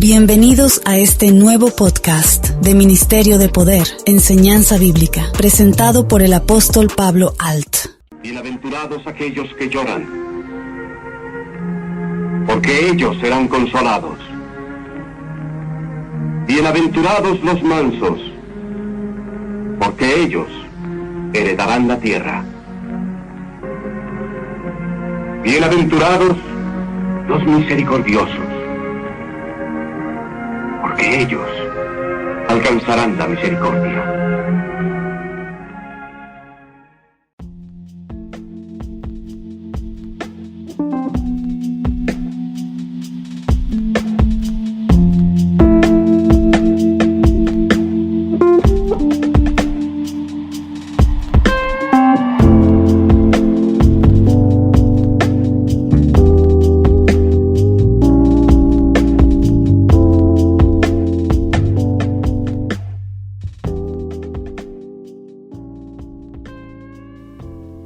Bienvenidos a este nuevo podcast de Ministerio de Poder, Enseñanza Bíblica, presentado por el apóstol Pablo Alt. Bienaventurados aquellos que lloran, porque ellos serán consolados. Bienaventurados los mansos, porque ellos heredarán la tierra. Bienaventurados los misericordiosos, porque ellos alcanzarán la misericordia.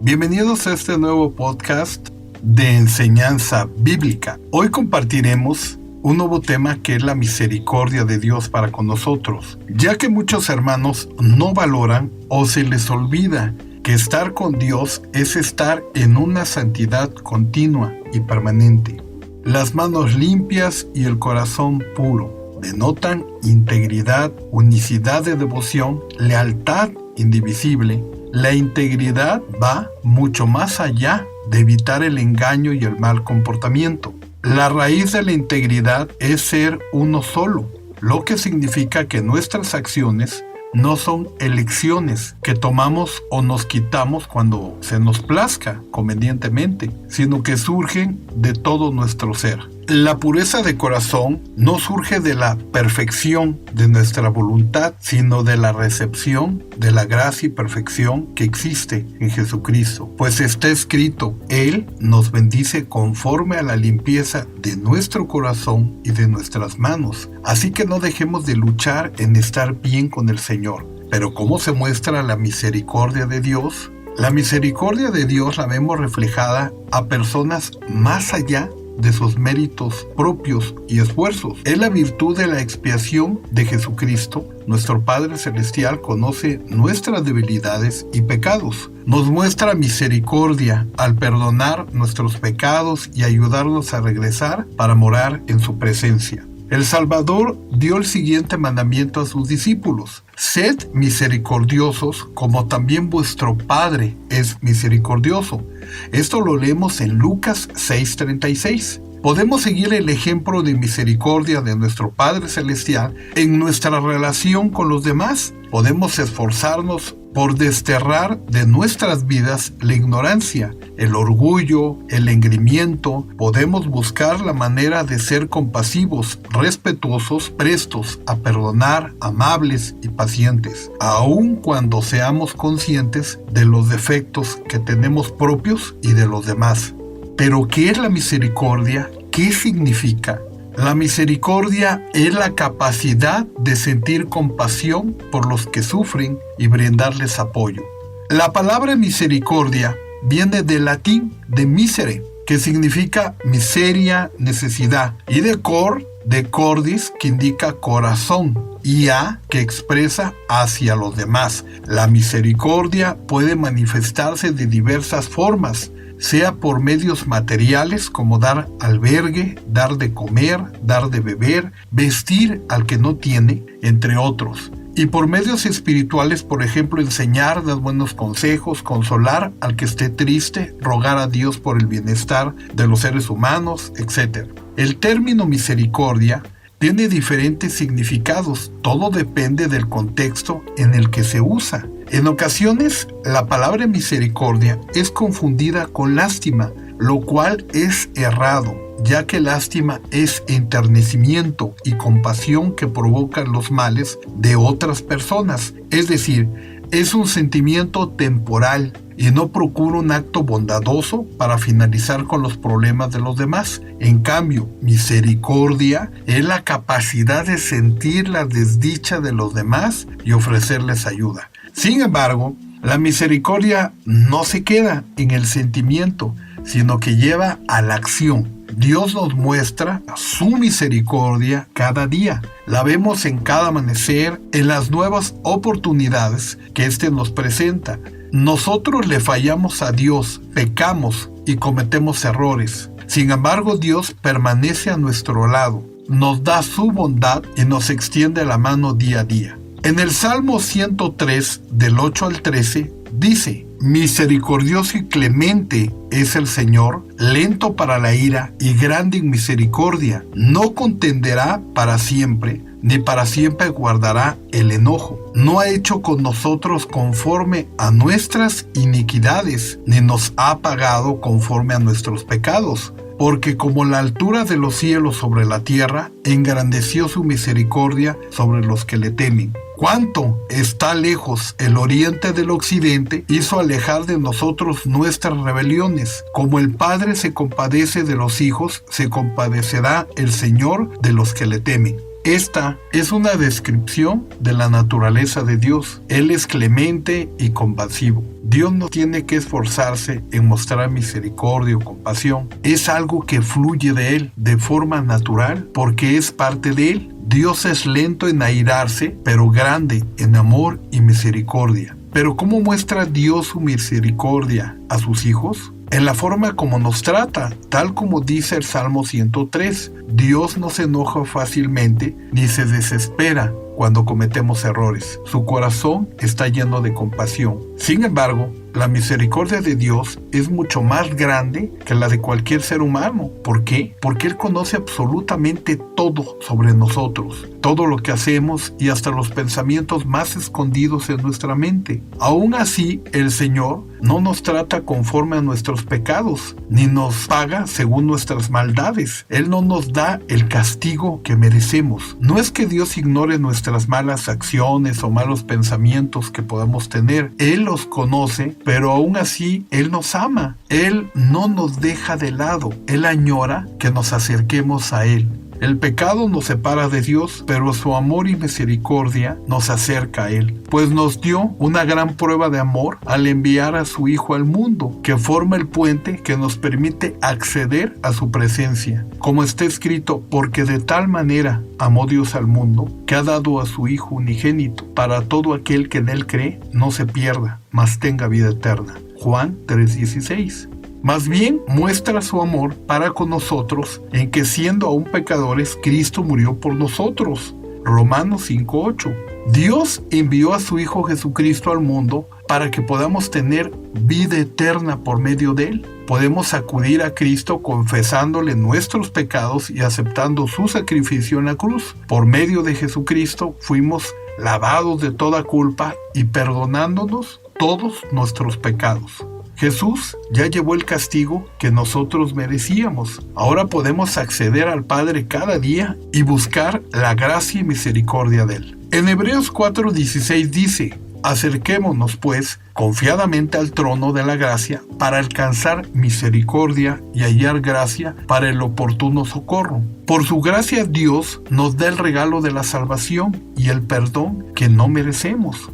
Bienvenidos a este nuevo podcast de enseñanza bíblica. Hoy compartiremos un nuevo tema que es la misericordia de Dios para con nosotros, ya que muchos hermanos no valoran o se les olvida que estar con Dios es estar en una santidad continua y permanente. Las manos limpias y el corazón puro denotan integridad, unicidad de devoción, lealtad indivisible. La integridad va mucho más allá de evitar el engaño y el mal comportamiento. La raíz de la integridad es ser uno solo, lo que significa que nuestras acciones no son elecciones que tomamos o nos quitamos cuando se nos plazca convenientemente, sino que surgen de todo nuestro ser. La pureza de corazón no surge de la perfección de nuestra voluntad, sino de la recepción de la gracia y perfección que existe en Jesucristo. Pues está escrito, Él nos bendice conforme a la limpieza de nuestro corazón y de nuestras manos. Así que no dejemos de luchar en estar bien con el Señor. Pero ¿cómo se muestra la misericordia de Dios? La misericordia de Dios la vemos reflejada a personas más allá de sus méritos propios y esfuerzos. Es la virtud de la expiación de Jesucristo. Nuestro Padre Celestial conoce nuestras debilidades y pecados. Nos muestra misericordia al perdonar nuestros pecados y ayudarnos a regresar para morar en su presencia. El Salvador dio el siguiente mandamiento a sus discípulos: sed misericordiosos como también vuestro Padre es misericordioso. Esto lo leemos en Lucas 6:36. Podemos seguir el ejemplo de misericordia de nuestro Padre Celestial en nuestra relación con los demás. Podemos esforzarnos por desterrar de nuestras vidas la ignorancia, el orgullo, el engreimiento. Podemos buscar la manera de ser compasivos, respetuosos, prestos a perdonar, amables y pacientes, aun cuando seamos conscientes de los defectos que tenemos propios y de los demás. Pero, ¿qué es la misericordia? ¿Qué significa? La misericordia es la capacidad de sentir compasión por los que sufren y brindarles apoyo. La palabra misericordia viene del latín de misere, que significa miseria, necesidad, y de cor, de cordis, que indica corazón, y a, que expresa hacia los demás. La misericordia puede manifestarse de diversas formas, sea por medios materiales como dar albergue, dar de comer, dar de beber, vestir al que no tiene, entre otros. Y por medios espirituales, por ejemplo, enseñar, dar buenos consejos, consolar al que esté triste, rogar a Dios por el bienestar de los seres humanos, etc. El término misericordia tiene diferentes significados, todo depende del contexto en el que se usa. En ocasiones, la palabra misericordia es confundida con lástima, lo cual es errado, ya que lástima es enternecimiento y compasión que provocan los males de otras personas, es decir, es un sentimiento temporal y no procura un acto bondadoso para finalizar con los problemas de los demás. En cambio, misericordia es la capacidad de sentir la desdicha de los demás y ofrecerles ayuda. Sin embargo, la misericordia no se queda en el sentimiento, sino que lleva a la acción. Dios nos muestra su misericordia cada día. La vemos en cada amanecer, en las nuevas oportunidades que Éste nos presenta. Nosotros le fallamos a Dios, pecamos y cometemos errores. Sin embargo, Dios permanece a nuestro lado, nos da su bondad y nos extiende la mano día a día. En el Salmo 103, del 8 al 13, dice: misericordioso y clemente es el Señor, lento para la ira y grande en misericordia. No contenderá para siempre, ni para siempre guardará el enojo. No ha hecho con nosotros conforme a nuestras iniquidades, ni nos ha pagado conforme a nuestros pecados. Porque como la altura de los cielos sobre la tierra, engrandeció su misericordia sobre los que le temen. Cuánto está lejos el oriente del occidente, hizo alejar de nosotros nuestras rebeliones. Como el Padre se compadece de los hijos, se compadecerá el Señor de los que le temen. Esta es una descripción de la naturaleza de Dios. Él es clemente y compasivo. Dios no tiene que esforzarse en mostrar misericordia o compasión. Es algo que fluye de Él de forma natural porque es parte de Él. Dios es lento en airarse, pero grande en amor y misericordia. Pero ¿cómo muestra Dios su misericordia a sus hijos? En la forma como nos trata, tal como dice el Salmo 103. Dios no se enoja fácilmente ni se desespera cuando cometemos errores. Su corazón está lleno de compasión. Sin embargo, la misericordia de Dios es mucho más grande que la de cualquier ser humano. ¿Por qué? Porque Él conoce absolutamente todo sobre nosotros, todo lo que hacemos y hasta los pensamientos más escondidos en nuestra mente. Aún así, el Señor no nos trata conforme a nuestros pecados, ni nos paga según nuestras maldades. Él no nos da el castigo que merecemos. No es que Dios ignore nuestras malas acciones o malos pensamientos que podamos tener. Él los conoce, pero aún así Él nos ama. Él no nos deja de lado. Él añora que nos acerquemos a Él. El pecado nos separa de Dios, pero su amor y misericordia nos acerca a Él, pues nos dio una gran prueba de amor al enviar a su Hijo al mundo, que forma el puente que nos permite acceder a su presencia. Como está escrito: porque de tal manera amó Dios al mundo, que ha dado a su Hijo unigénito, para todo aquel que en Él cree no se pierda, mas tenga vida eterna. Juan 3:16. Más bien muestra su amor para con nosotros en que, siendo aún pecadores, Cristo murió por nosotros. Romanos 5:8. Dios envió a su Hijo Jesucristo al mundo para que podamos tener vida eterna por medio de Él. Podemos acudir a Cristo confesándole nuestros pecados y aceptando su sacrificio en la cruz. Por medio de Jesucristo fuimos lavados de toda culpa y perdonándonos todos nuestros pecados. Jesús ya llevó el castigo que nosotros merecíamos. Ahora podemos acceder al Padre cada día y buscar la gracia y misericordia de Él. En Hebreos 4:16 dice: acerquémonos pues confiadamente al trono de la gracia para alcanzar misericordia y hallar gracia para el oportuno socorro. Por su gracia Dios nos da el regalo de la salvación y el perdón que no merecemos.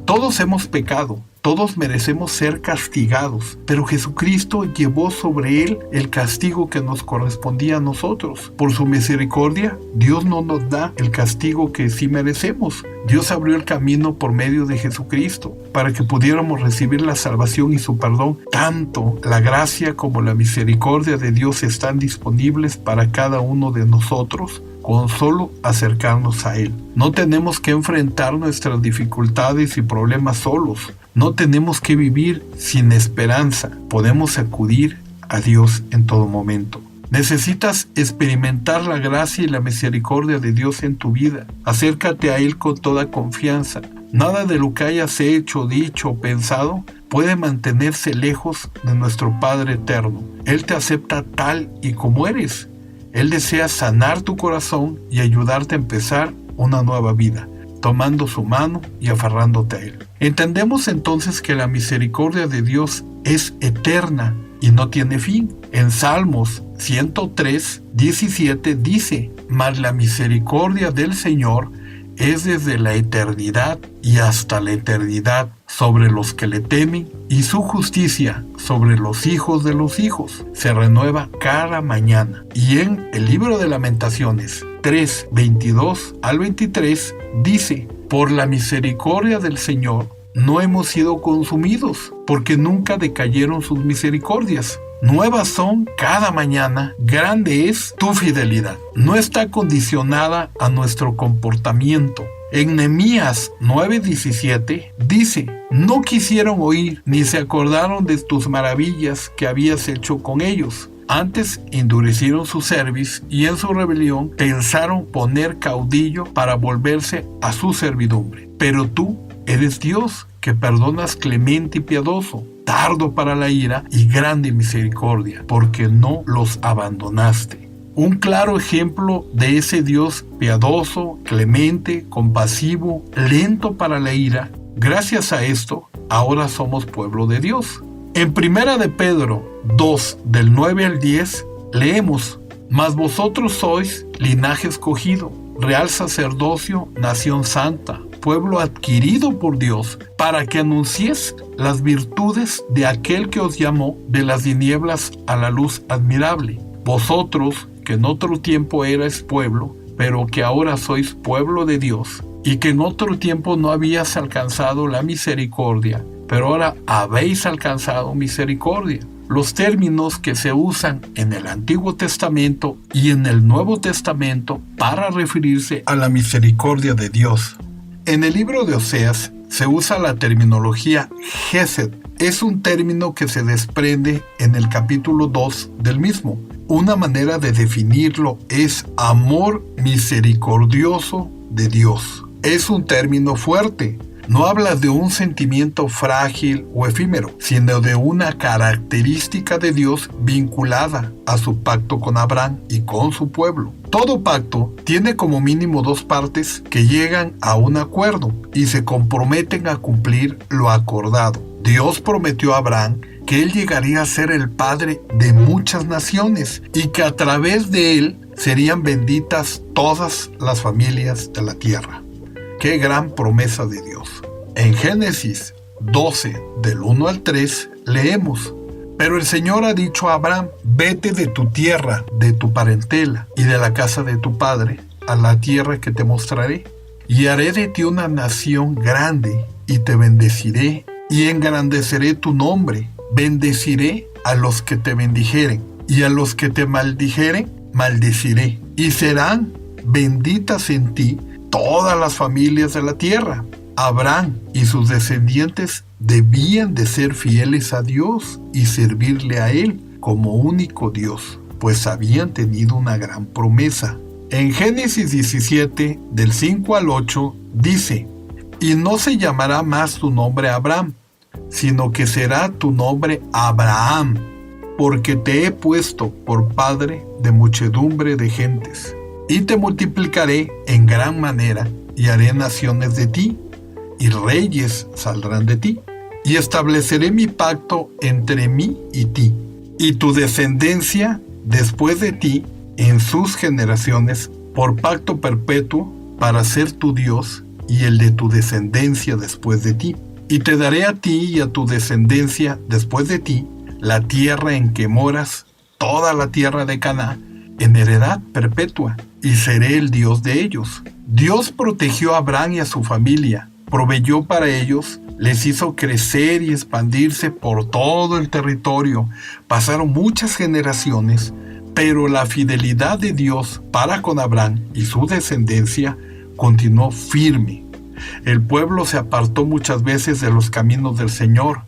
Todos hemos pecado. Todos merecemos ser castigados, pero Jesucristo llevó sobre Él el castigo que nos correspondía a nosotros. Por su misericordia, Dios no nos da el castigo que sí merecemos. Dios abrió el camino por medio de Jesucristo para que pudiéramos recibir la salvación y su perdón. Tanto la gracia como la misericordia de Dios están disponibles para cada uno de nosotros con solo acercarnos a Él. No tenemos que enfrentar nuestras dificultades y problemas solos. No tenemos que vivir sin esperanza. Podemos acudir a Dios en todo momento. Necesitas experimentar la gracia y la misericordia de Dios en tu vida. Acércate a Él con toda confianza. Nada de lo que hayas hecho, dicho o pensado puede mantenerse lejos de nuestro Padre eterno. Él te acepta tal y como eres. Él desea sanar tu corazón y ayudarte a empezar una nueva vida, tomando su mano y aferrándote a Él. Entendemos entonces que la misericordia de Dios es eterna y no tiene fin. En Salmos 103:17 dice: mas la misericordia del Señor es desde la eternidad y hasta la eternidad sobre los que le temen, y su justicia sobre los hijos de los hijos se renueva cada mañana. Y en el libro de Lamentaciones 3, 22 al 23 dice: por la misericordia del Señor no hemos sido consumidos, porque nunca decayeron sus misericordias. Nuevas son cada mañana, grande es tu fidelidad. No está condicionada a nuestro comportamiento. En Nehemías 9:17 dice: no quisieron oír ni se acordaron de tus maravillas que habías hecho con ellos. Antes endurecieron su cerviz y en su rebelión pensaron poner caudillo para volverse a su servidumbre. Pero tú eres Dios, que perdonas, clemente y piadoso, tardo para la ira y grande misericordia, porque no los abandonaste. Un claro ejemplo de ese Dios piadoso, clemente, compasivo, lento para la ira. Gracias a esto, ahora somos pueblo de Dios. En 1 de Pedro 2, del 9 al 10, leemos: mas vosotros sois linaje escogido, real sacerdocio, nación santa, pueblo adquirido por Dios, para que anunciéis las virtudes de aquel que os llamó de las tinieblas a la luz admirable. Vosotros, que en otro tiempo erais pueblo, pero que ahora sois pueblo de Dios, y que en otro tiempo no habías alcanzado la misericordia, pero ahora habéis alcanzado misericordia. Los términos que se usan en el Antiguo Testamento y en el Nuevo Testamento para referirse a la misericordia de Dios. En el libro de Oseas se usa la terminología Gesed. Es un término que se desprende en el capítulo 2 del mismo. Una manera de definirlo es amor misericordioso de Dios. Es un término fuerte. No habla de un sentimiento frágil o efímero, sino de una característica de Dios vinculada a su pacto con Abraham y con su pueblo. Todo pacto tiene como mínimo dos partes que llegan a un acuerdo y se comprometen a cumplir lo acordado. Dios prometió a Abraham que él llegaría a ser el padre de muchas naciones y que a través de él serían benditas todas las familias de la tierra. ¡Qué gran promesa de Dios! En Génesis 12, del 1 al 3, leemos: pero el Señor ha dicho a Abraham: vete de tu tierra, de tu parentela y de la casa de tu padre, a la tierra que te mostraré, y haré de ti una nación grande, y te bendeciré, y engrandeceré tu nombre. Bendeciré a los que te bendijeren, y a los que te maldijeren, maldeciré, y serán benditas en ti todas las familias de la tierra. Abraham y sus descendientes debían de ser fieles a Dios y servirle a Él como único Dios, pues habían tenido una gran promesa. En Génesis 17, del 5 al 8, dice: y no se llamará más tu nombre Abraham, sino que será tu nombre Abraham, porque te he puesto por padre de muchedumbre de gentes, y te multiplicaré en gran manera, y haré naciones de ti, y reyes saldrán de ti, y estableceré mi pacto entre mí y ti, y tu descendencia después de ti en sus generaciones, por pacto perpetuo, para ser tu Dios, y el de tu descendencia después de ti. Y te daré a ti y a tu descendencia después de ti la tierra en que moras, toda la tierra de Canaán, en heredad perpetua, y seré el Dios de ellos. Dios protegió a Abraham y a su familia, proveyó para ellos, les hizo crecer y expandirse por todo el territorio. Pasaron muchas generaciones, pero la fidelidad de Dios para con Abraham y su descendencia continuó firme. El pueblo se apartó muchas veces de los caminos del Señor,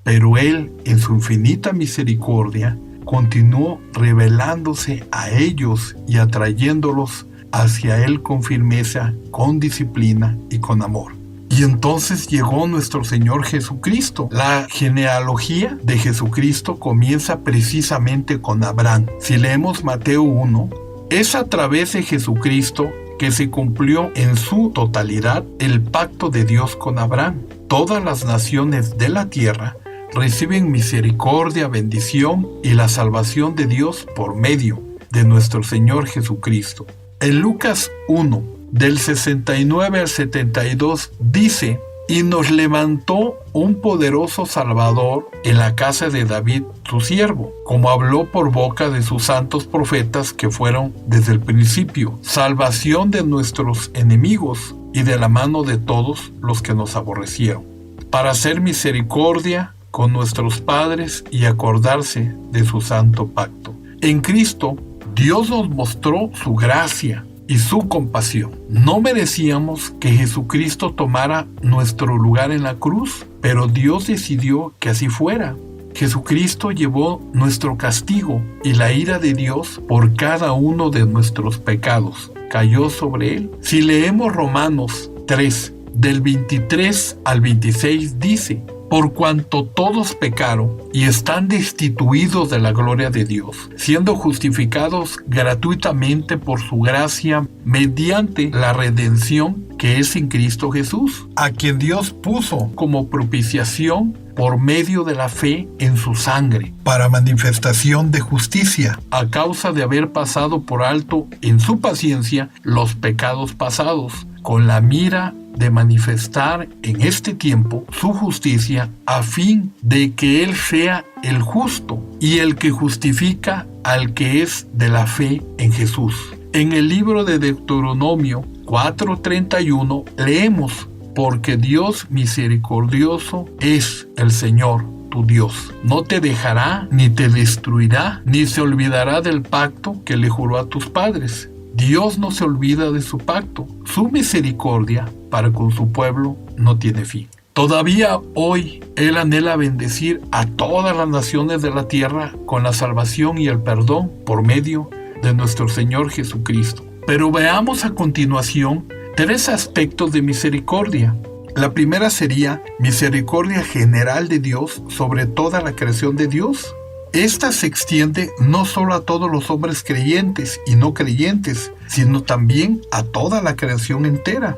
pero Él, en su infinita misericordia, continuó revelándose a ellos y atrayéndolos hacia Él con firmeza, con disciplina y con amor. Y entonces llegó nuestro Señor Jesucristo. La genealogía de Jesucristo comienza precisamente con Abraham. Si leemos Mateo 1, es a través de Jesucristo que se cumplió en su totalidad el pacto de Dios con Abraham. Todas las naciones de la tierra reciben misericordia, bendición y la salvación de Dios por medio de nuestro Señor Jesucristo. En Lucas 1, del 69 al 72 dice: y nos levantó un poderoso Salvador en la casa de David, su siervo, como habló por boca de sus santos profetas que fueron desde el principio, salvación de nuestros enemigos y de la mano de todos los que nos aborrecieron, para hacer misericordia con nuestros padres y acordarse de su santo pacto. En Cristo, Dios nos mostró su gracia y su compasión. No merecíamos que Jesucristo tomara nuestro lugar en la cruz, pero Dios decidió que así fuera. Jesucristo llevó nuestro castigo y la ira de Dios por cada uno de nuestros pecados cayó sobre él. Si leemos Romanos 3, del 23 al 26, dice: por cuanto todos pecaron y están destituidos de la gloria de Dios, siendo justificados gratuitamente por su gracia mediante la redención que es en Cristo Jesús, a quien Dios puso como propiciación por medio de la fe en su sangre, para manifestación de justicia, a causa de haber pasado por alto en su paciencia los pecados pasados, con la mira de manifestar en este tiempo su justicia, a fin de que Él sea el justo y el que justifica al que es de la fe en Jesús. En el libro de Deuteronomio 4:31 leemos: porque Dios misericordioso es el Señor tu Dios. No te dejará, ni te destruirá, ni se olvidará del pacto que le juró a tus padres. Dios no se olvida de su pacto. Su misericordia para con su pueblo no tiene fin. Todavía hoy Él anhela bendecir a todas las naciones de la tierra con la salvación y el perdón por medio de nuestro Señor Jesucristo. Pero veamos a continuación 3 aspectos de misericordia. La primera sería misericordia general de Dios sobre toda la creación de Dios. Esta se extiende no solo a todos los hombres creyentes y no creyentes, sino también a toda la creación entera.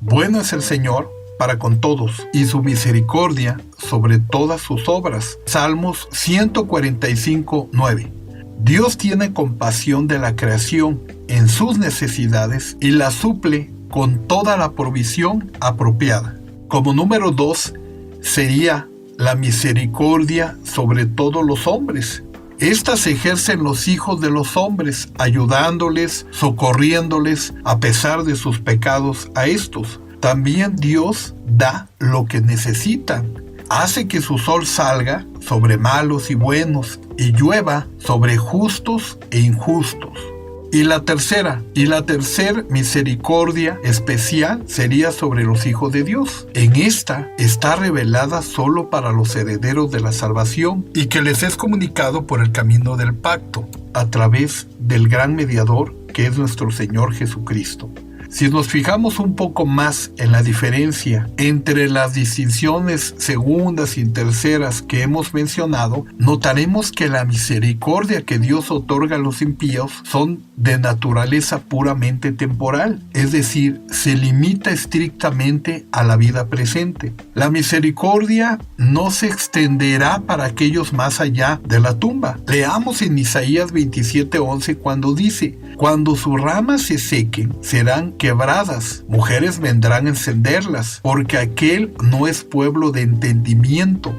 Bueno es el Señor para con todos, y su misericordia sobre todas sus obras. Salmos 145:9. Dios tiene compasión de la creación en sus necesidades y la suple con toda la provisión apropiada. Como número 2 sería la misericordia sobre todos los hombres. Esta se ejerce en los hijos de los hombres, ayudándoles, socorriéndoles a pesar de sus pecados a estos. También Dios da lo que necesitan. Hace que su sol salga sobre malos y buenos y llueva sobre justos e injustos. Y la tercera misericordia especial sería sobre los hijos de Dios. En esta está revelada solo para los herederos de la salvación y que les es comunicado por el camino del pacto, a través del gran mediador que es nuestro Señor Jesucristo. Si nos fijamos un poco más en la diferencia entre las distinciones segundas y terceras que hemos mencionado, notaremos que la misericordia que Dios otorga a los impíos son de naturaleza puramente temporal, es decir, se limita estrictamente a la vida presente. La misericordia no se extenderá para aquellos más allá de la tumba. Leamos en Isaías 27:11 cuando dice: cuando sus ramas se sequen, serán quebradas, mujeres vendrán a encenderlas, porque aquel no es pueblo de entendimiento.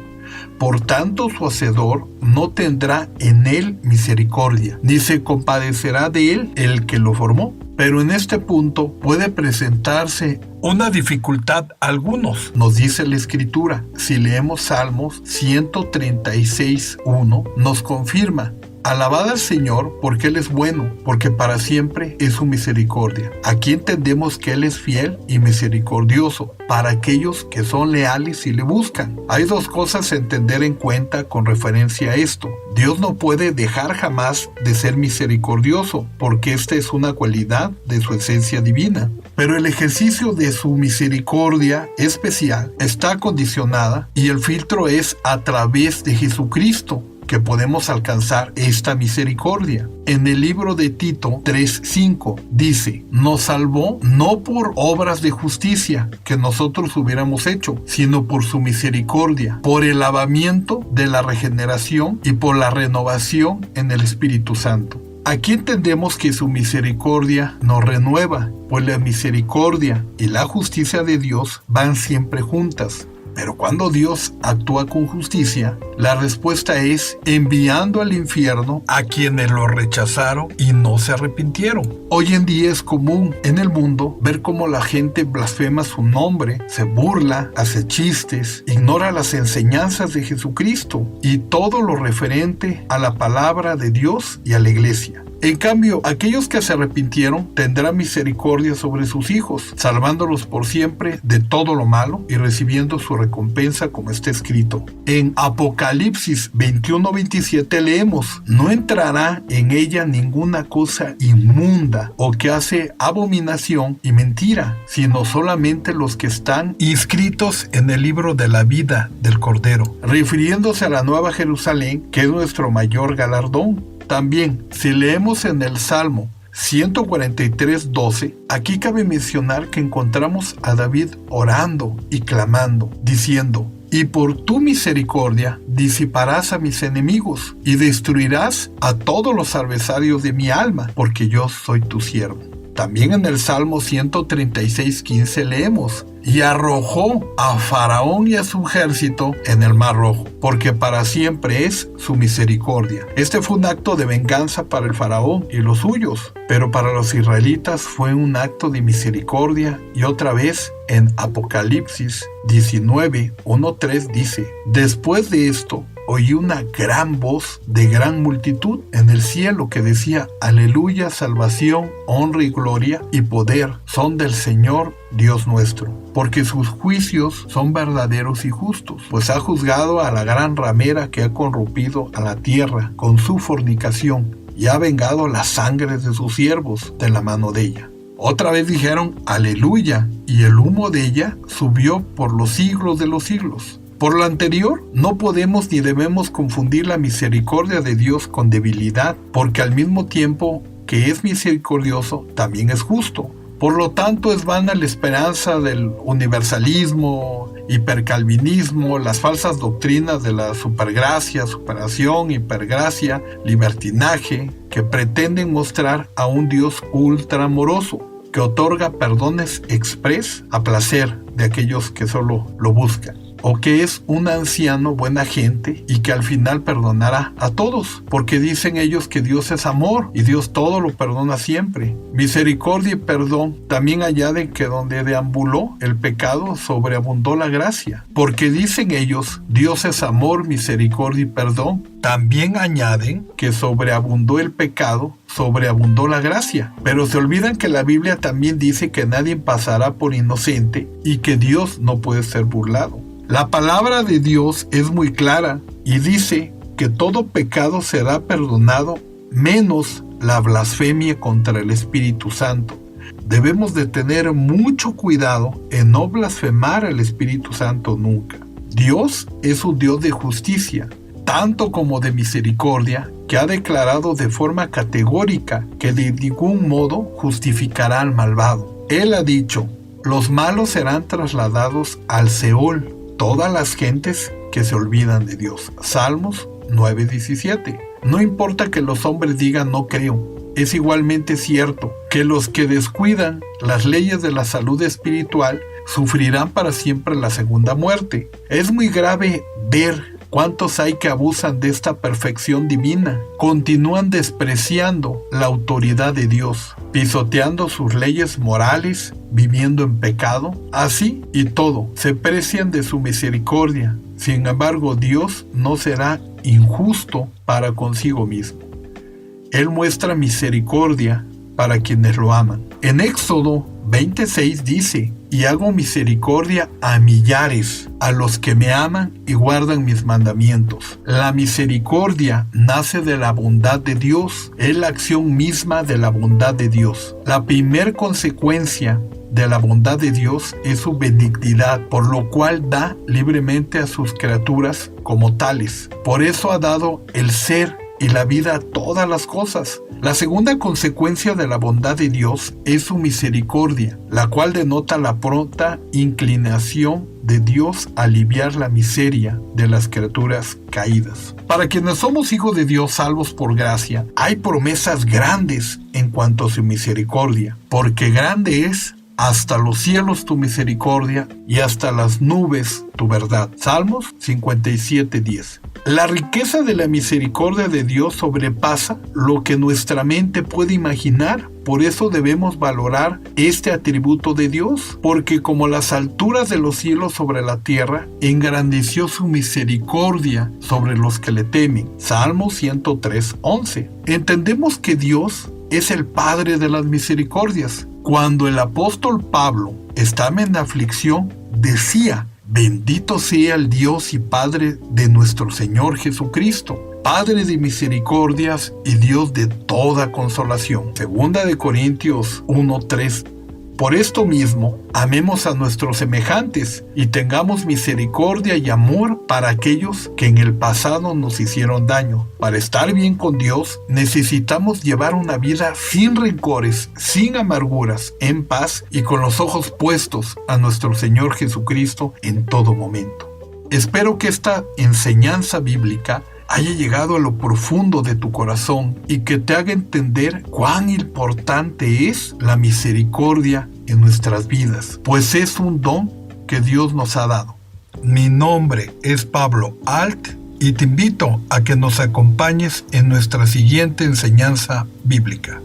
Por tanto, su hacedor no tendrá en él misericordia, ni se compadecerá de él el que lo formó. Pero en este punto puede presentarse una dificultad a algunos, nos dice la Escritura. Si leemos Salmos 136:1, nos confirma: alabad al Señor porque Él es bueno, porque para siempre es su misericordia. Aquí entendemos que Él es fiel y misericordioso para aquellos que son leales y le buscan. Hay 2 cosas a entender en cuenta con referencia a esto. Dios no puede dejar jamás de ser misericordioso, porque esta es una cualidad de su esencia divina. Pero el ejercicio de su misericordia especial está condicionada y el filtro es a través de Jesucristo que podemos alcanzar esta misericordia. En el libro de Tito 3:5 dice: nos salvó no por obras de justicia que nosotros hubiéramos hecho, sino por su misericordia, por el lavamiento de la regeneración y por la renovación en el Espíritu Santo. Aquí entendemos que su misericordia nos renueva, pues la misericordia y la justicia de Dios van siempre juntas. Pero cuando Dios actúa con justicia, la respuesta es enviando al infierno a quienes lo rechazaron y no se arrepintieron. Hoy en día es común en el mundo ver cómo la gente blasfema su nombre, se burla, hace chistes, ignora las enseñanzas de Jesucristo y todo lo referente a la palabra de Dios y a la iglesia. En cambio, aquellos que se arrepintieron tendrán misericordia sobre sus hijos, salvándolos por siempre de todo lo malo y recibiendo su recompensa, como está escrito. En Apocalipsis 21:27 leemos: no entrará en ella ninguna cosa inmunda o que hace abominación y mentira, sino solamente los que están inscritos en el libro de la vida del Cordero, refiriéndose a la Nueva Jerusalén, que es nuestro mayor galardón. También, si leemos en el Salmo 143:12, aquí cabe mencionar que encontramos a David orando y clamando, diciendo: y por tu misericordia disiparás a mis enemigos y destruirás a todos los adversarios de mi alma, porque yo soy tu siervo. También en el Salmo 136:15 leemos: y arrojó a Faraón y a su ejército en el Mar Rojo, porque para siempre es su misericordia. Este fue un acto de venganza para el Faraón y los suyos, pero para los israelitas fue un acto de misericordia. Y otra vez en Apocalipsis 19:1-3 dice: después de esto oí una gran voz de gran multitud en el cielo que decía: aleluya, salvación, honra y gloria y poder son del Señor Dios nuestro, porque sus juicios son verdaderos y justos, pues ha juzgado a la gran ramera que ha corrompido a la tierra con su fornicación y ha vengado la sangre de sus siervos de la mano de ella. Otra vez dijeron aleluya, y el humo de ella subió por los siglos de los siglos. Por lo anterior, no podemos ni debemos confundir la misericordia de Dios con debilidad, porque al mismo tiempo que es misericordioso, también es justo. Por lo tanto, es vana la esperanza del universalismo, hipercalvinismo, las falsas doctrinas de la supergracia, superación, hipergracia, libertinaje, que pretenden mostrar a un Dios ultramoroso, que otorga perdones exprés a placer de aquellos que solo lo buscan. O que es un anciano buena gente y que al final perdonará a todos, porque dicen ellos que Dios es amor y Dios todo lo perdona siempre. Misericordia y perdón también añaden que donde deambuló el pecado sobreabundó la gracia, porque dicen ellos Dios es amor, misericordia y perdón. También añaden que sobreabundó el pecado, sobreabundó la gracia, pero se olvidan que la Biblia también dice que nadie pasará por inocente y que Dios no puede ser burlado. La palabra de Dios es muy clara y dice que todo pecado será perdonado, menos la blasfemia contra el Espíritu Santo. Debemos de tener mucho cuidado en no blasfemar al Espíritu Santo nunca. Dios es un Dios de justicia, tanto como de misericordia, que ha declarado de forma categórica que de ningún modo justificará al malvado. Él ha dicho: los malos serán trasladados al Seol, todas las gentes que se olvidan de Dios. Salmos 9:17. No importa que los hombres digan no creo, es igualmente cierto que los que descuidan las leyes de la salud espiritual sufrirán para siempre la segunda muerte. Es muy grave ver cuántos hay que abusan de esta perfección divina, continúan despreciando la autoridad de Dios, pisoteando sus leyes morales, viviendo en pecado. Así y todo, se precian de su misericordia. Sin embargo, Dios no será injusto para consigo mismo. Él muestra misericordia para quienes lo aman. En Éxodo 26 dice: y hago misericordia a millares, a los que me aman y guardan mis mandamientos. La misericordia nace de la bondad de Dios, es la acción misma de la bondad de Dios. La primer consecuencia de la bondad de Dios es su benignidad, por lo cual da libremente a sus criaturas como tales. Por eso ha dado el ser y la vida a todas las cosas. La segunda consecuencia de la bondad de Dios es su misericordia, la cual denota la pronta inclinación de Dios a aliviar la miseria de las criaturas caídas. Para quienes somos hijos de Dios salvos por gracia, hay promesas grandes en cuanto a su misericordia, porque grande es hasta los cielos tu misericordia y hasta las nubes tu verdad. Salmos 57:10. La riqueza de la misericordia de Dios sobrepasa lo que nuestra mente puede imaginar. Por eso debemos valorar este atributo de Dios, porque como las alturas de los cielos sobre la tierra, engrandeció su misericordia sobre los que le temen. Salmos 103:11. Entendemos que Dios es el Padre de las misericordias. Cuando el apóstol Pablo estaba en aflicción, decía: bendito sea el Dios y Padre de nuestro Señor Jesucristo, Padre de misericordias y Dios de toda consolación. Segunda de Corintios 1:3. Por esto mismo, amemos a nuestros semejantes y tengamos misericordia y amor para aquellos que en el pasado nos hicieron daño. Para estar bien con Dios, necesitamos llevar una vida sin rencores, sin amarguras, en paz y con los ojos puestos a nuestro Señor Jesucristo en todo momento. Espero que esta enseñanza bíblica haya llegado a lo profundo de tu corazón y que te haga entender cuán importante es la misericordia en nuestras vidas, pues es un don que Dios nos ha dado. Mi nombre es Pablo Alt y te invito a que nos acompañes en nuestra siguiente enseñanza bíblica.